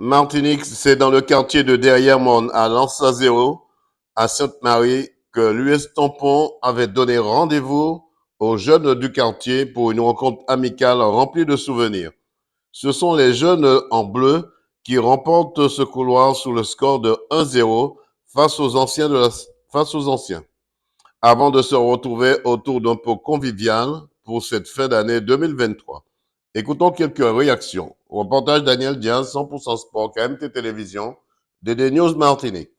Martinique, c'est dans le quartier de Derrière-Monde, à Lançazéro, à Sainte-Marie, que l'US Tampon avait donné rendez-vous aux jeunes du quartier pour une rencontre amicale remplie de souvenirs. Ce sont les jeunes en bleu qui remportent ce couloir sous le score de 1-0 face aux anciens, avant de se retrouver autour d'un pot convivial pour cette fin d'année 2023. Écoutons quelques réactions. Reportage Daniel Diaz, 100% Sport, KMT Télévision, DD News Martinique.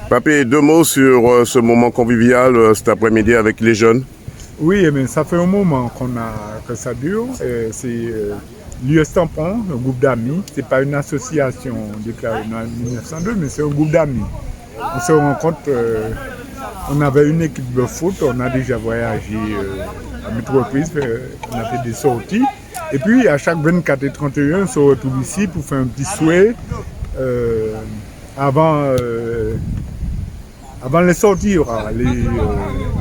Papé, deux mots sur ce moment convivial cet après-midi avec les jeunes. Oui, mais ça fait un moment que ça dure. C'est l'US Tampon, un groupe d'amis. C'est pas une association déclarée en 1902, mais c'est un groupe d'amis. On se rencontre, on avait une équipe de foot, on a déjà voyagé à maintes reprises, on a fait des sorties. Et puis à chaque 24 et 31, on se retrouve ici pour faire un petit souhait avant les sorties,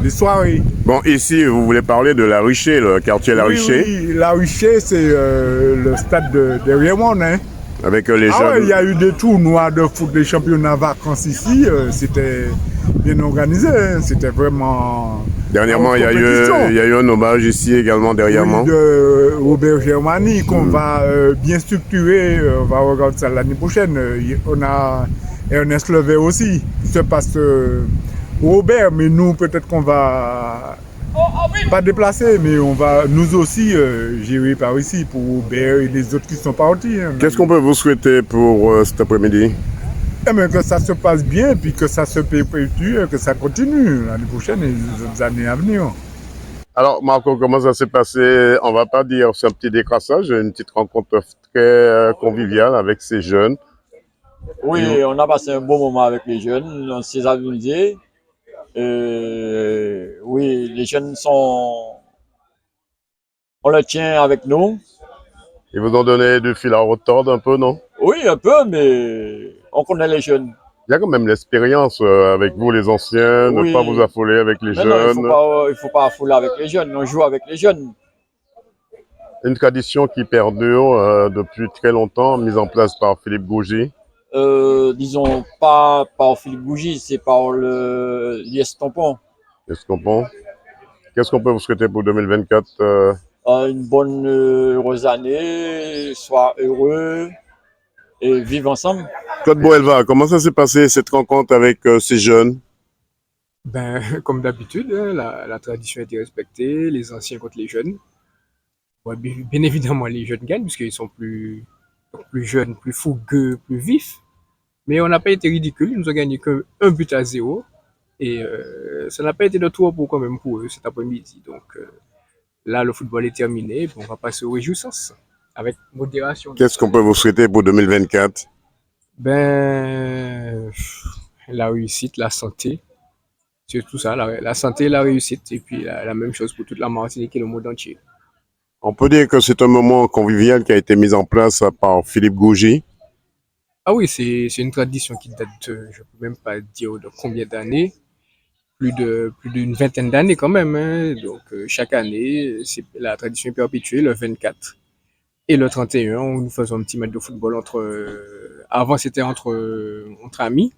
les soirées. Bon, ici, vous voulez parler de La Ruchée, le quartier La Ruchée. Oui, La Ruchée, c'est le stade de Derrière-Monde. Hein. Avec les jeunes. Ouais, il y a eu des tournois de foot, des championnats vacances ici. C'était bien organisé. Hein. C'était vraiment. Dernièrement, il y a eu un hommage ici également dernièrement. Oui, de Robert Germani qu'on va bien structurer. On va regarder ça l'année prochaine. On a Ernest Levet aussi. Se passe Robert, mais nous, peut-être qu'on va pas déplacer, mais on va nous aussi gérer par ici pour Robert et les autres qui sont partis. Hein. Qu'est-ce qu'on peut vous souhaiter pour cet après-midi? Que ça se passe bien, puis que ça se perpétue, que ça continue l'année prochaine et les autres années à venir. Alors, Marco, comment ça s'est passé? On va pas dire c'est un petit décrassage, une petite rencontre très conviviale avec ces jeunes. Oui, on a passé un bon moment avec les jeunes, on s'est amusés. Oui, les jeunes sont... On les tient avec nous. Ils vous ont donné du fil à retordre un peu, non? Oui, un peu, mais on connaît les jeunes. Il y a quand même l'expérience avec vous, les anciens, Oui. ne pas vous affoler avec les jeunes. Non, il faut pas affoler avec les jeunes, on joue avec les jeunes. Une tradition qui perdure depuis très longtemps, mise en place par Philippe Gougy. Disons, pas par Philippe Gougy, c'est par l'IS Tampon. Qu'est-ce qu'on peut vous souhaiter pour 2024 Une bonne, heureuse année, sois heureux et vivre ensemble. Claude Boelva, comment ça s'est passé cette rencontre avec ces jeunes? Comme d'habitude, hein, la tradition a été respectée, les anciens contre les jeunes. Ouais, bien évidemment, les jeunes gagnent puisqu'ils sont plus jeunes, plus fougueux, plus vifs. Mais on n'a pas été ridicule, ils nous ont gagné qu'un but à 0. Et ça n'a pas été de trop pour quand même pour eux cet après-midi. Donc là, le football est terminé, on va passer aux réjouissances avec modération. Qu'est-ce qu'on peut vous souhaiter pour 2024? La réussite, la santé. C'est tout ça, la santé et la réussite. Et puis la même chose pour toute la Martinique et le monde entier. On peut dire que c'est un moment convivial qui a été mis en place par Philippe Gougy. Ah oui, c'est une tradition qui date de, je ne peux même pas dire de combien d'années, plus d'une vingtaine d'années quand même. Hein. Donc chaque année, la tradition est perpétuée le 24 et le 31. Nous faisons un petit match de football avant c'était entre amis.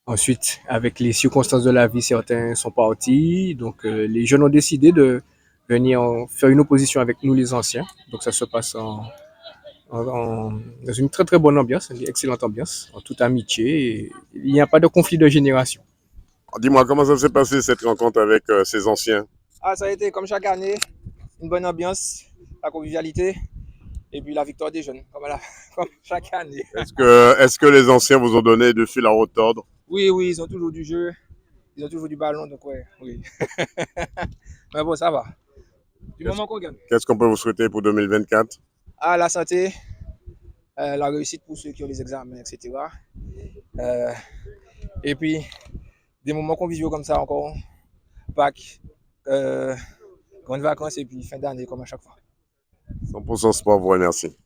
Ensuite, avec les circonstances de la vie, certains sont partis. Donc les jeunes ont décidé de venir faire une opposition avec nous les anciens. Donc ça se passe dans une très très bonne ambiance, une excellente ambiance, en toute amitié. Il n'y a pas de conflit de génération. Dis-moi, comment ça s'est passé cette rencontre avec ces anciens? Ça a été comme chaque année, une bonne ambiance, la convivialité et puis la victoire des jeunes, comme chaque année. Est-ce que les anciens vous ont donné du fil à retordre? Oui, ils ont toujours du jeu, ils ont toujours du ballon, donc ouais, oui. Mais bon, ça va. Du moment qu'on gagne. Qu'est-ce qu'on peut vous souhaiter pour 2024? La santé, la réussite pour ceux qui ont les examens, etc. Et puis, des moments conviviaux comme ça encore, Pâques, grandes vacances et puis fin d'année comme à chaque fois. 100% Sport vous remercie.